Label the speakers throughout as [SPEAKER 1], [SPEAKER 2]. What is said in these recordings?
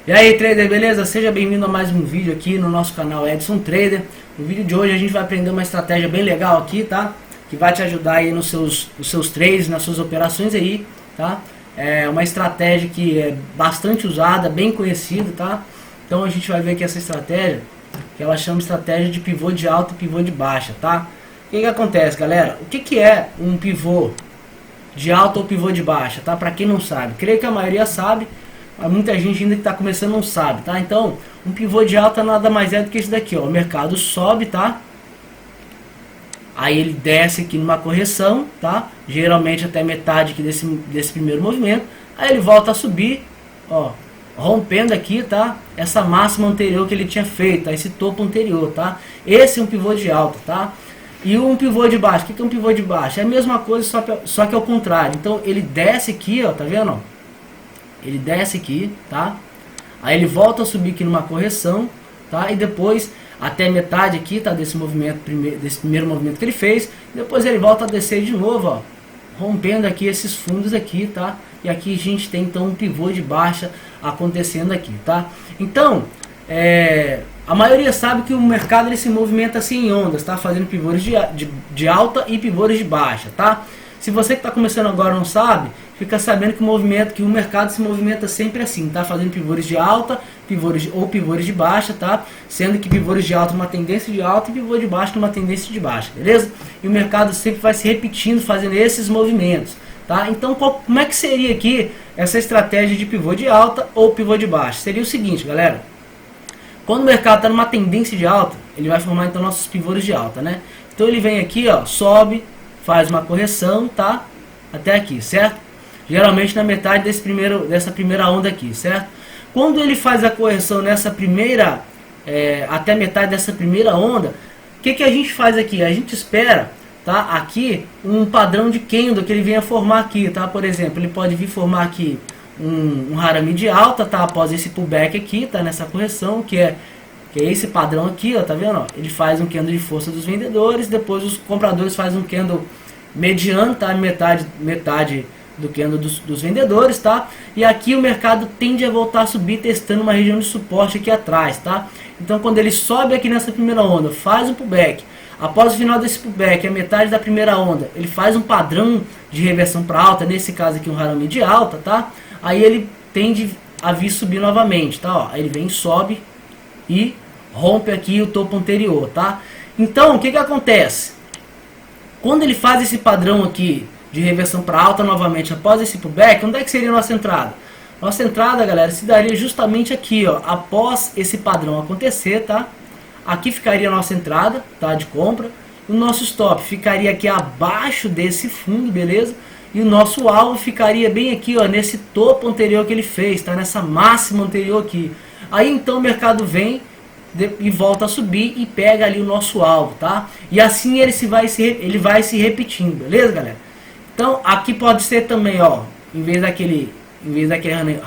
[SPEAKER 1] E aí, trader, beleza? Seja bem-vindo a mais um vídeo aqui no nosso canal Edson Trader. No vídeo de hoje a gente vai aprender uma estratégia bem legal aqui, tá? Que vai te ajudar aí nos seus trades, nas suas operações aí, tá? É uma estratégia que é bastante usada, bem conhecida, tá? Então a gente vai ver aqui essa estratégia, que ela chama estratégia de pivô de alta e pivô de baixa, tá? O que acontece, galera? O que é um pivô de alta ou pivô de baixa, tá? Para quem não sabe, creio que a maioria sabe, mas muita gente ainda que está começando não sabe, tá? Então, um pivô de alta nada mais é do que esse daqui, ó. O mercado sobe, tá? Aí ele desce aqui numa correção, tá? Geralmente até metade aqui desse primeiro movimento. Aí ele volta a subir, ó, rompendo aqui, tá? Essa máxima anterior que ele tinha feito, tá? Esse topo anterior, tá? Esse é um pivô de alta, tá? E um pivô de baixo, o que é um pivô de baixo? É a mesma coisa, só que ao contrário. Então ele desce aqui, ó, tá vendo? Ele desce aqui, tá? Aí ele volta a subir aqui numa correção, tá? E depois até metade aqui, tá? Desse movimento, desse primeiro movimento que ele fez. Depois ele volta a descer de novo, ó, rompendo aqui esses fundos aqui, tá? E aqui a gente tem então um pivô de baixa acontecendo aqui, tá? Então, a maioria sabe que o mercado ele se movimenta assim em ondas, tá? Fazendo pivôs de alta e pivôs de baixa, tá? Se você que está começando agora não sabe, fica sabendo que o mercado se movimenta sempre assim, tá? Fazendo pivôs de alta, pivôs de baixa, tá? Sendo que pivôs de alta numa tendência de alta e pivô de baixo numa tendência de baixa, beleza? E o mercado sempre vai se repetindo, fazendo esses movimentos, tá? Então, como é que seria aqui essa estratégia de pivô de alta ou pivô de baixa? Seria o seguinte, galera. Quando o mercado está numa tendência de alta, ele vai formar então nossos pivôs de alta, né? Então ele vem aqui, ó, sobe, faz uma correção, tá? Até aqui, certo? Geralmente na metade dessa primeira onda aqui, certo? Quando ele faz a correção nessa primeira, até metade dessa primeira onda, o que a gente faz aqui? A gente espera, tá? Aqui um padrão de candle que ele venha formar aqui, tá? Por exemplo, ele pode vir formar aqui um harami de alta, tá? Após esse pullback aqui, tá? Nessa correção, que é esse padrão aqui, ó, tá vendo? Ó? Ele faz um candle de força dos vendedores, depois os compradores fazem um candle mediano, tá? Metade do candle dos vendedores, tá? E aqui o mercado tende a voltar a subir, testando uma região de suporte aqui atrás, tá? Então quando ele sobe aqui nessa primeira onda, faz um pullback, após o final desse pullback, a metade da primeira onda, ele faz um padrão de reversão para alta, nesse caso aqui um harami de alta, tá? Aí ele tende a vir subir novamente, tá? Ó, aí ele vem, sobe e rompe aqui o topo anterior, tá? Então, o que acontece? Quando ele faz esse padrão aqui de reversão para alta novamente após esse pullback, onde é que seria a nossa entrada? Nossa entrada, galera, se daria justamente aqui, ó, após esse padrão acontecer, tá? Aqui ficaria a nossa entrada, tá, de compra. O nosso stop ficaria aqui abaixo desse fundo, beleza? E o nosso alvo ficaria bem aqui, ó, nesse topo anterior que ele fez, tá? Nessa máxima anterior aqui. Aí então o mercado vem e volta a subir e pega ali o nosso alvo, tá? E assim ele vai se repetindo, beleza, galera? Então aqui pode ser também, ó, em vez daquele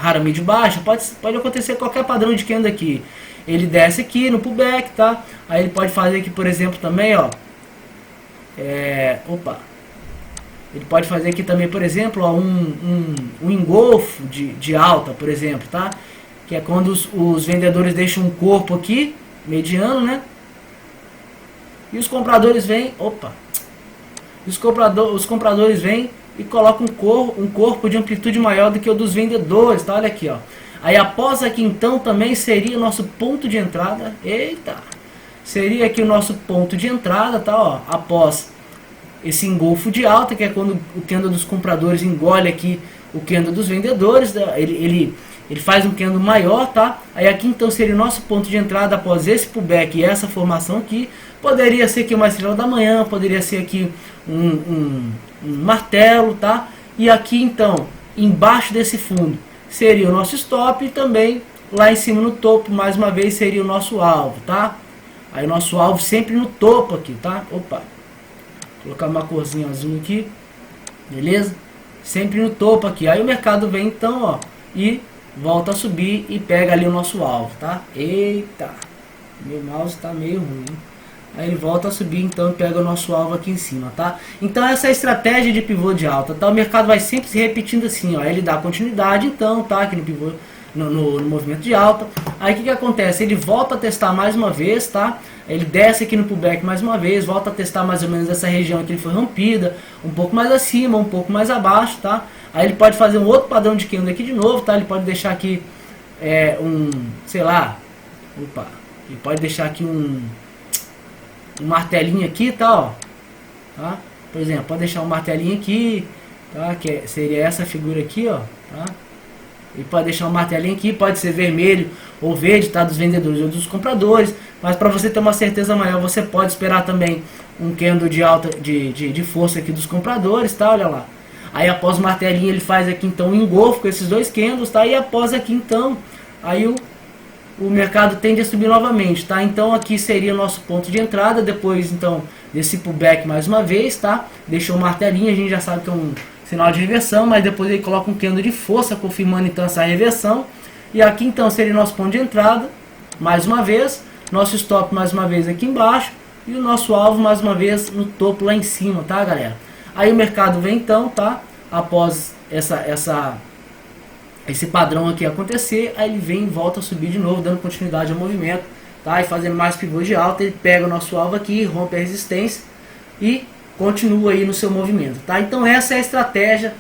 [SPEAKER 1] harami de baixa, pode acontecer qualquer padrão de candle aqui. Ele desce aqui no pullback, tá? Aí ele pode fazer aqui, por exemplo, também, ó, ele pode fazer aqui também, por exemplo, ó, um engolfo de alta, por exemplo, tá? Que é quando os vendedores deixam um corpo aqui, mediano, né? E os compradores vêm, os compradores vêm e colocam um corpo de amplitude maior do que o dos vendedores, tá? Olha aqui, ó. Aí após aqui então também seria o nosso ponto de entrada. Eita! Seria aqui o nosso ponto de entrada, tá? Ó, após esse engolfo de alta, que é quando o candle dos compradores engole aqui o candle dos vendedores, tá? Ele faz um candle maior, tá? Aí aqui então seria o nosso ponto de entrada após esse pullback e essa formação aqui. Poderia ser aqui uma estrela da manhã, poderia ser aqui um martelo, tá? E aqui então, embaixo desse fundo, seria o nosso stop e também lá em cima no topo, mais uma vez, seria o nosso alvo, tá? Aí o nosso alvo sempre no topo aqui, tá? Opa! Vou colocar uma corzinha azul aqui, beleza? Sempre no topo aqui. Aí o mercado vem então, ó, e volta a subir e pega ali o nosso alvo, tá? Eita! Meu mouse tá meio ruim. Aí ele volta a subir, então e pega o nosso alvo aqui em cima, tá? Então essa é a estratégia de pivô de alta, tá? O mercado vai sempre se repetindo assim, ó. Ele dá continuidade, então, tá? Aqui no pivô no movimento de alta. Aí o que acontece? Ele volta a testar mais uma vez, tá? Ele desce aqui no pullback mais uma vez, volta a testar mais ou menos essa região que ele foi rompida, um pouco mais acima, um pouco mais abaixo, tá? Aí ele pode fazer um outro padrão de candle aqui de novo, tá? Ele pode deixar aqui sei lá, ele pode deixar aqui um martelinho aqui, tá, ó, tá? Por exemplo, pode deixar um martelinho aqui, tá? Que seria essa figura aqui, ó, tá? Ele pode deixar um martelinho aqui, pode ser vermelho ou verde, tá? Dos vendedores ou dos compradores. Mas para você ter uma certeza maior, você pode esperar também um candle de alta, de força aqui dos compradores, tá? Olha lá. Aí após o martelinho ele faz aqui então um engolfo com esses dois candles, tá? E após aqui então, aí o mercado tende a subir novamente, tá? Então aqui seria o nosso ponto de entrada, depois então desse pullback mais uma vez, tá? Deixou o martelinho, a gente já sabe que é um sinal de reversão, mas depois ele coloca um candle de força, confirmando então essa reversão. E aqui então seria nosso ponto de entrada, mais uma vez, nosso stop mais uma vez aqui embaixo, e o nosso alvo mais uma vez no topo lá em cima, tá, galera? Aí o mercado vem então, tá? Após esse padrão aqui acontecer, aí ele vem e volta a subir de novo, dando continuidade ao movimento, tá? E fazendo mais pivô de alta, ele pega o nosso alvo aqui, rompe a resistência e continua aí no seu movimento, tá? Então essa é a estratégia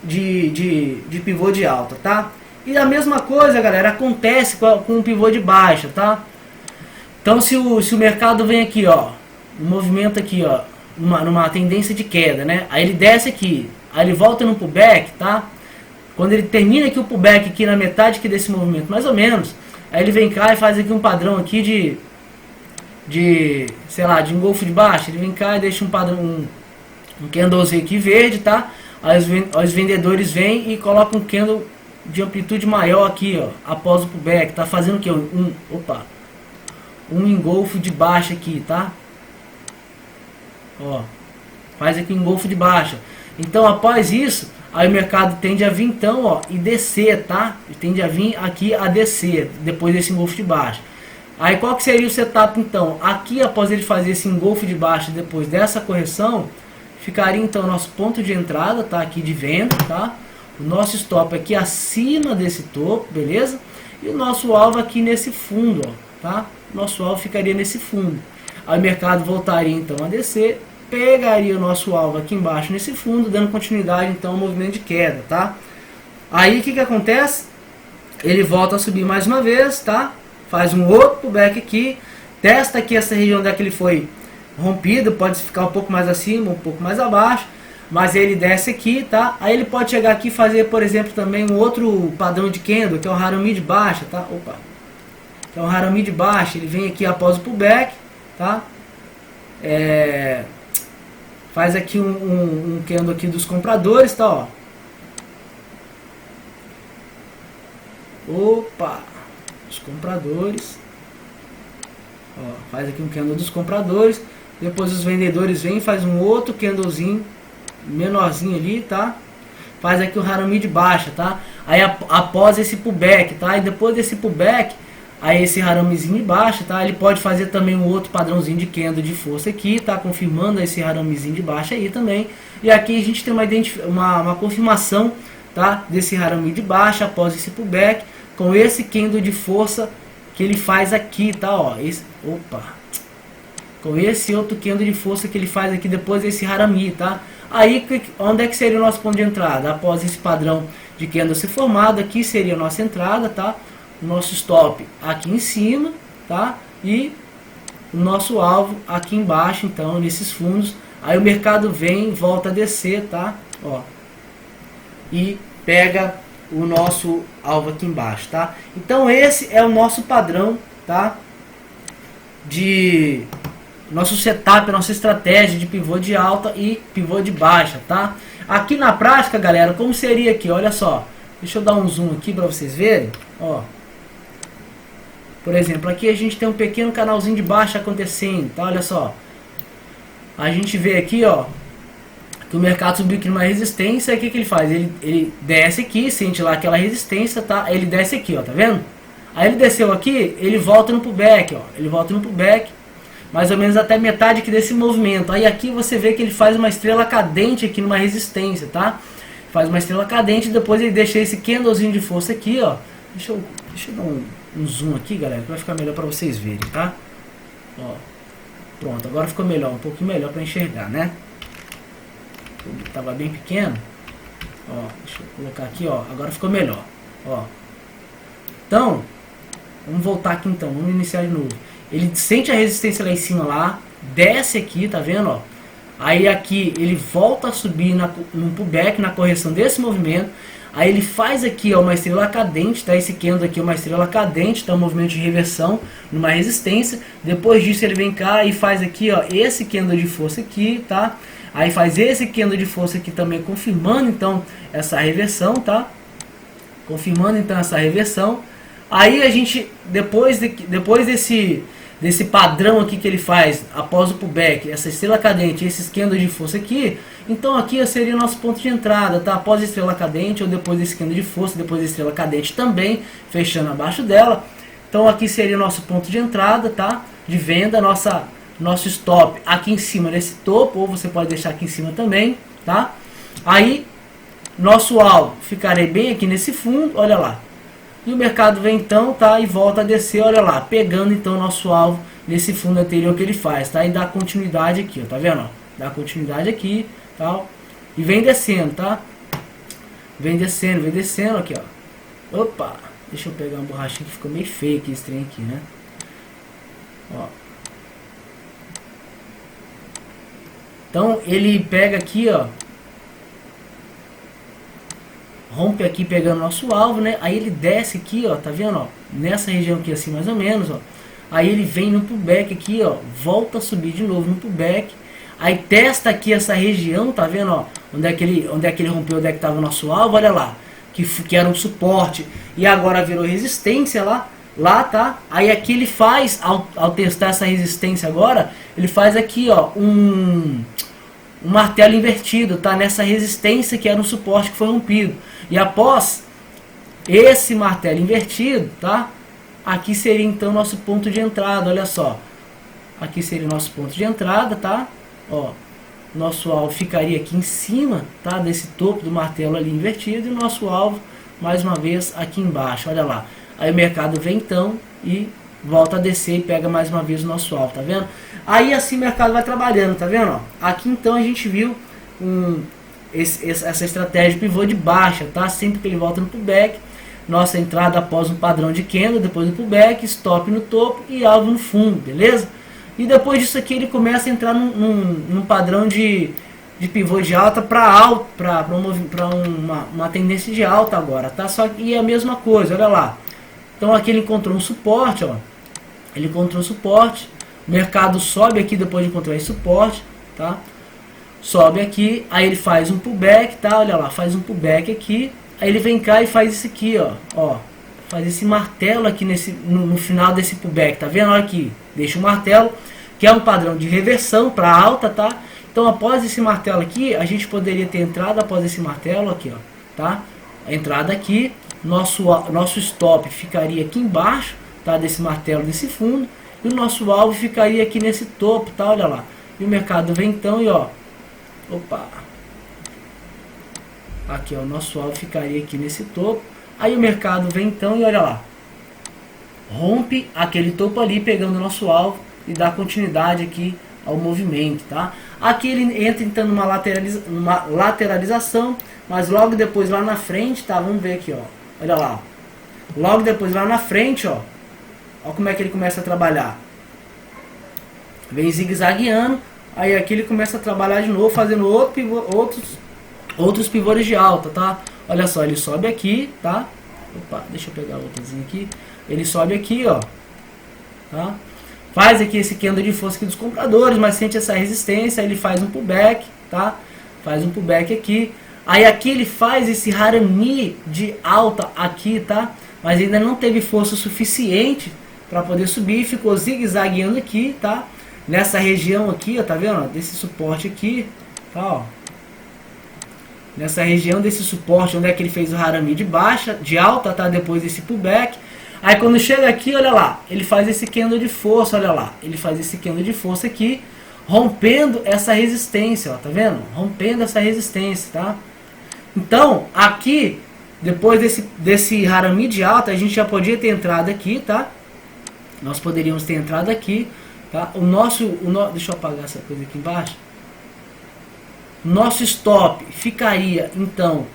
[SPEAKER 1] de pivô de alta, tá? E a mesma coisa, galera, acontece com o pivô de baixa, tá? Então se o mercado vem aqui, ó, um movimento aqui, ó, numa tendência de queda, né? Aí ele desce aqui, aí ele volta no pullback, tá? Quando ele termina aqui o pullback aqui na metade aqui desse movimento, mais ou menos, aí ele vem cá e faz aqui um padrão aqui sei lá, de engolfo de baixa. Ele vem cá e deixa um padrão, um candlezinho aqui verde, tá? Aí os vendedores vêm e colocam um candle de amplitude maior aqui, ó, após o pullback, tá fazendo o que? Um engolfo de baixa aqui, tá? Ó, faz aqui um engolfo de baixa. Então após isso, aí o mercado tende a vir então, ó, e descer, tá? Tende a vir aqui a descer, depois desse engolfo de baixa. Aí qual que seria o setup então? Aqui após ele fazer esse engolfo de baixa, depois dessa correção, ficaria então o nosso ponto de entrada, tá? Aqui de venda, tá? O nosso stop aqui acima desse topo, beleza? E o nosso alvo aqui nesse fundo, ó, tá? Nosso alvo ficaria nesse fundo. Aí o mercado voltaria então a descer, pegaria o nosso alvo aqui embaixo nesse fundo, dando continuidade então ao movimento de queda, tá? Aí o que acontece? Ele volta a subir mais uma vez, tá? Faz um outro pullback aqui, testa aqui essa região onde é que ele foi rompido, pode ficar um pouco mais acima, um pouco mais abaixo, mas ele desce aqui, tá? Aí ele pode chegar aqui e fazer, por exemplo, também um outro padrão de candle, que é o Harami de baixa, tá? Opa! Que é o Harami de baixa, ele vem aqui após o pullback, tá? Faz aqui um candle aqui dos compradores, tá? Ó. Opa! Os compradores. Ó, faz aqui um candle dos compradores. Depois os vendedores vêm e faz um outro candlezinho menorzinho ali, tá? Faz aqui o Harami de baixa, tá? Aí após esse pullback, tá? E depois desse pullback, aí esse Haramizinho de baixa, tá? Ele pode fazer também um outro padrãozinho de candle de força aqui, tá? Confirmando esse Haramizinho de baixa aí também. E aqui a gente tem uma confirmação, tá? Desse Harami de baixa após esse pullback, com esse candle de força que ele faz aqui, tá? Ó, com esse outro candle de força que ele faz aqui depois desse Harami, tá? Aí, onde é que seria o nosso ponto de entrada? Após esse padrão de candle ser formado, aqui seria a nossa entrada, tá? O nosso stop aqui em cima, tá? E o nosso alvo aqui embaixo, então, nesses fundos. Aí o mercado vem, volta a descer, tá? Ó, e pega o nosso alvo aqui embaixo, tá? Então esse é o nosso padrão, tá? Nosso setup, nossa estratégia de pivô de alta e pivô de baixa, tá? Aqui na prática, galera, como seria aqui? Olha só, deixa eu dar um zoom aqui para vocês verem, ó. Por exemplo, aqui a gente tem um pequeno canalzinho de baixa acontecendo, tá? Olha só. A gente vê aqui, ó, que o mercado subiu aqui numa resistência. O que ele faz? Ele desce aqui, sente lá aquela resistência, tá? Ele desce aqui, ó, tá vendo? Aí ele desceu aqui, ele volta no pullback, ó. Ele volta no pullback, mais ou menos até metade aqui desse movimento. Aí aqui você vê que ele faz uma estrela cadente aqui numa resistência, tá? Faz uma estrela cadente, depois ele deixa esse candlezinho de força aqui, ó, Deixa eu dar um zoom aqui, galera, que vai ficar melhor para vocês verem, tá? Ó, pronto, agora ficou melhor, um pouquinho melhor para enxergar, né? Tava bem pequeno. Ó, deixa eu colocar aqui, ó, agora ficou melhor. Ó. Então, vamos voltar aqui então, vamos iniciar de novo. Ele sente a resistência lá em cima lá, desce aqui, tá vendo, ó? Aí aqui ele volta a subir no pullback, na correção desse movimento. Aí ele faz aqui, ó, uma estrela cadente, tá? Esse candle aqui é uma estrela cadente, tá? Um movimento de reversão numa resistência. Depois disso ele vem cá e faz aqui, ó, esse candle de força aqui, tá? Aí faz esse candle de força aqui também, confirmando então essa reversão, tá? Confirmando então essa reversão. Aí a gente, depois desse padrão aqui que ele faz após o pullback, essa estrela cadente, esses candles de força aqui, então aqui seria o nosso ponto de entrada, tá? Após a estrela cadente ou depois desse candle de força, depois da estrela cadente também, fechando abaixo dela. Então aqui seria o nosso ponto de entrada, tá? De venda, nosso stop aqui em cima desse topo, ou você pode deixar aqui em cima também, tá? Aí nosso alvo ficaria bem aqui nesse fundo, olha lá. E o mercado vem então, tá, e volta a descer, olha lá, pegando então nosso alvo nesse fundo anterior que ele faz, tá? E dá continuidade aqui, ó, tá vendo, ó? Dá continuidade aqui, tal. E vem descendo, tá? Vem descendo aqui, ó. Opa, deixa eu pegar uma borrachinha que ficou meio feio aqui esse trem aqui, né? Ó. Então ele pega aqui, ó, rompe aqui pegando nosso alvo, né? Aí ele desce aqui, ó, tá vendo, ó? Nessa região aqui assim, mais ou menos, ó. Aí ele vem no pullback aqui, ó, volta a subir de novo no pullback. Aí testa aqui essa região, tá vendo, ó? Onde é que ele rompeu, onde é que tava o nosso alvo, olha lá. Que era um suporte e agora virou resistência lá, tá? Aí aqui ele faz, ao testar essa resistência agora, ele faz aqui, ó, um martelo invertido, tá? Nessa resistência que era um suporte que foi rompido. E após esse martelo invertido, tá? Aqui seria então nosso ponto de entrada, olha só. Aqui seria o nosso ponto de entrada, tá? Ó, nosso alvo ficaria aqui em cima, tá? Desse topo do martelo ali invertido. E o nosso alvo, mais uma vez, aqui embaixo, olha lá. Aí o mercado vem então e volta a descer e pega mais uma vez o nosso alvo, tá vendo? Aí assim o mercado vai trabalhando, tá vendo? Ó, aqui então a gente viu essa estratégia de pivô de baixa, tá? Sempre que ele volta no pullback, nossa entrada após um padrão de candle, depois do pullback, stop no topo e alvo no fundo, beleza? E depois disso aqui ele começa a entrar num padrão de pivô de alta para uma tendência de alta agora, tá? Só que é a mesma coisa, olha lá. Então aqui ele encontrou um suporte, ó. Ele encontrou um suporte. O mercado sobe aqui depois de encontrar esse suporte, tá? Sobe aqui, aí ele faz um pullback, tá? Olha lá, faz um pullback aqui. Aí ele vem cá e faz isso aqui, ó. Faz esse martelo aqui no final desse pullback, tá vendo? Olha aqui, deixa o martelo, que é um padrão de reversão para alta, tá? Então após esse martelo aqui, a gente poderia ter entrada após esse martelo aqui, ó, tá? A entrada aqui, nosso stop ficaria aqui embaixo, tá? Desse martelo, desse fundo. E o nosso alvo ficaria aqui nesse topo, tá? Olha lá. E o mercado vem então e ó. Opa. Aqui ó, o nosso alvo ficaria aqui nesse topo. Aí o mercado vem então e olha lá. Rompe aquele topo ali, pegando o nosso alvo e dá continuidade aqui ao movimento, tá? Aqui ele entra então numa lateralização, mas logo depois lá na frente, tá? Vamos ver aqui, ó. Olha lá. Logo depois lá na frente, ó. Olha como é que ele começa a trabalhar. Vem zigue-zagueando. Aí aqui ele começa a trabalhar de novo, fazendo outros pivôs de alta, tá? Olha só, ele sobe aqui, tá? Opa, deixa eu pegar outrazinho aqui. Ele sobe aqui, ó. Tá? Faz aqui esse candle de força aqui dos compradores, mas sente essa resistência. Ele faz um pullback, tá? Faz um pullback aqui. Aí aqui ele faz esse harami de alta aqui, tá? Mas ainda não teve força suficiente para poder subir, ficou zigue-zagueando aqui, tá? Nessa região aqui, ó, tá vendo? Desse suporte aqui, tá, ó. Nessa região desse suporte, onde é que ele fez o harami de baixa, de alta, tá? Depois desse pullback. Aí quando chega aqui, olha lá, ele faz esse candle de força, olha lá. Ele faz esse candle de força aqui, rompendo essa resistência, ó, tá vendo? Rompendo essa resistência, tá? Então, aqui, depois desse harami de alta, a gente já podia ter entrado aqui, tá? Nós poderíamos ter entrado aqui, tá? Deixa eu apagar essa coisa aqui embaixo. Nosso stop ficaria, então,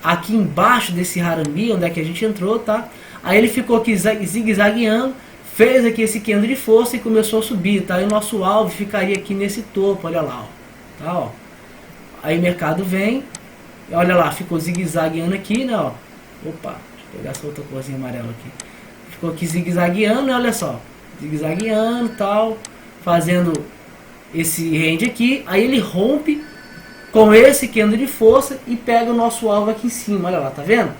[SPEAKER 1] aqui embaixo desse harami, onde é que a gente entrou, tá? Aí ele ficou aqui zigue-zagueando, fez aqui esse candle de força e começou a subir, tá? E o nosso alvo ficaria aqui nesse topo, olha lá, ó. Tá, ó. Aí o mercado vem, olha lá, ficou zigue-zagueando aqui, né, ó. Opa, deixa eu pegar essa outra corzinha amarela aqui. Ficou aqui zigue-zagueando, olha só. Zigue-zagueando, tal, fazendo esse range aqui. Aí ele rompe com esse candle de força e pega o nosso alvo aqui em cima, olha lá, tá vendo?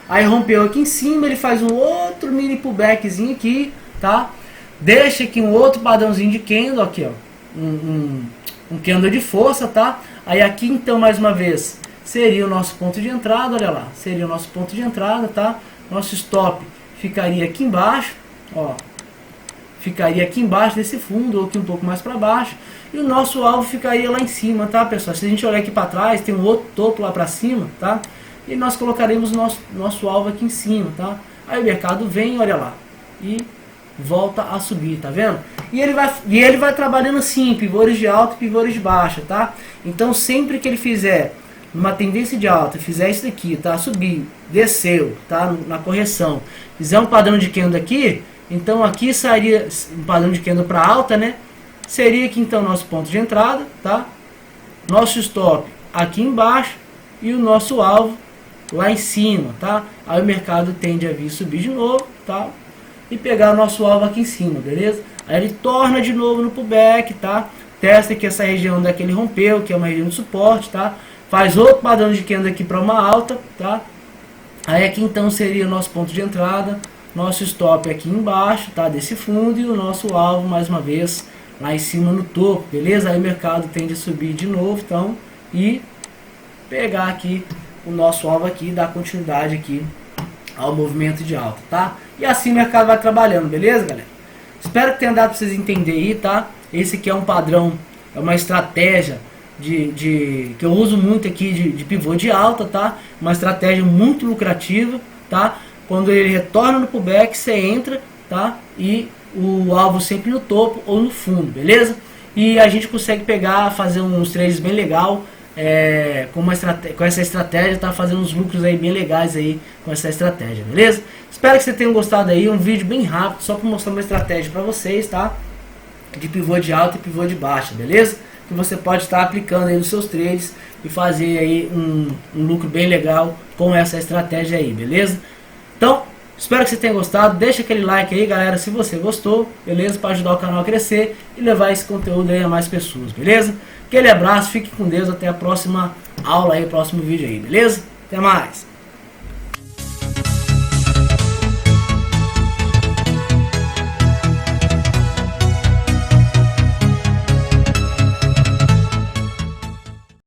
[SPEAKER 1] Aí rompeu aqui em cima, ele faz um outro mini pullbackzinho aqui, tá? Deixa aqui um outro padrãozinho de candle aqui, ó. Um candle de força, tá? Aí aqui então, mais uma vez, seria o nosso ponto de entrada, olha lá. Seria o nosso ponto de entrada, tá? Nosso stop ficaria aqui embaixo, ó. Ficaria aqui embaixo desse fundo, ou aqui um pouco mais para baixo. E o nosso alvo ficaria lá em cima, tá, pessoal? Se a gente olhar aqui para trás, tem um outro topo lá para cima, tá? E nós colocaremos nosso alvo aqui em cima, tá? Aí o mercado vem, olha lá, e volta a subir, tá vendo? E ele vai trabalhando assim, pivôs de alta e pivôs de baixa, tá? Então sempre que ele fizer uma tendência de alta, fizer isso daqui, tá? Subir, desceu, tá? Na correção, fizer um padrão de candle aqui, então aqui sairia um padrão de candle para alta, né? Seria aqui então nosso ponto de entrada, tá? Nosso stop aqui embaixo e o nosso alvo lá em cima, tá? Aí o mercado tende a vir subir de novo, tá? E pegar o nosso alvo aqui em cima, beleza? Aí ele torna de novo no pullback, tá? Testa aqui essa região onde é que ele rompeu, que é uma região de suporte, tá? Faz outro padrão de candle aqui para uma alta, tá? Aí aqui então seria o nosso ponto de entrada, nosso stop aqui embaixo, tá? Desse fundo e o nosso alvo mais uma vez lá em cima no topo, beleza? Aí o mercado tende a subir de novo, então, e pegar aqui o nosso alvo aqui, dar continuidade aqui ao movimento de alta, tá? E assim o mercado vai trabalhando, beleza, galera? Espero que tenha dado para vocês entenderem aí, tá? Esse aqui é um padrão, é uma estratégia que eu uso muito aqui de pivô de alta, tá? Uma estratégia muito lucrativa, tá? Quando ele retorna no pullback, você entra, tá? E o alvo sempre no topo ou no fundo, beleza? E a gente consegue pegar, fazer uns trades bem legal com essa estratégia, tá? Fazendo uns lucros aí bem legais aí com essa estratégia, beleza? Espero que vocês tenham gostado aí, um vídeo bem rápido, só para mostrar uma estratégia para vocês, tá? De pivô de alta e pivô de baixa, beleza? Que você pode estar aplicando aí nos seus trades e fazer aí um lucro bem legal com essa estratégia aí, beleza? Então, espero que você tenha gostado, deixa aquele like aí, galera, se você gostou, beleza? Para ajudar o canal a crescer e levar esse conteúdo aí a mais pessoas, beleza? Aquele abraço, fique com Deus, até a próxima aula aí, próximo vídeo aí, beleza? Até mais!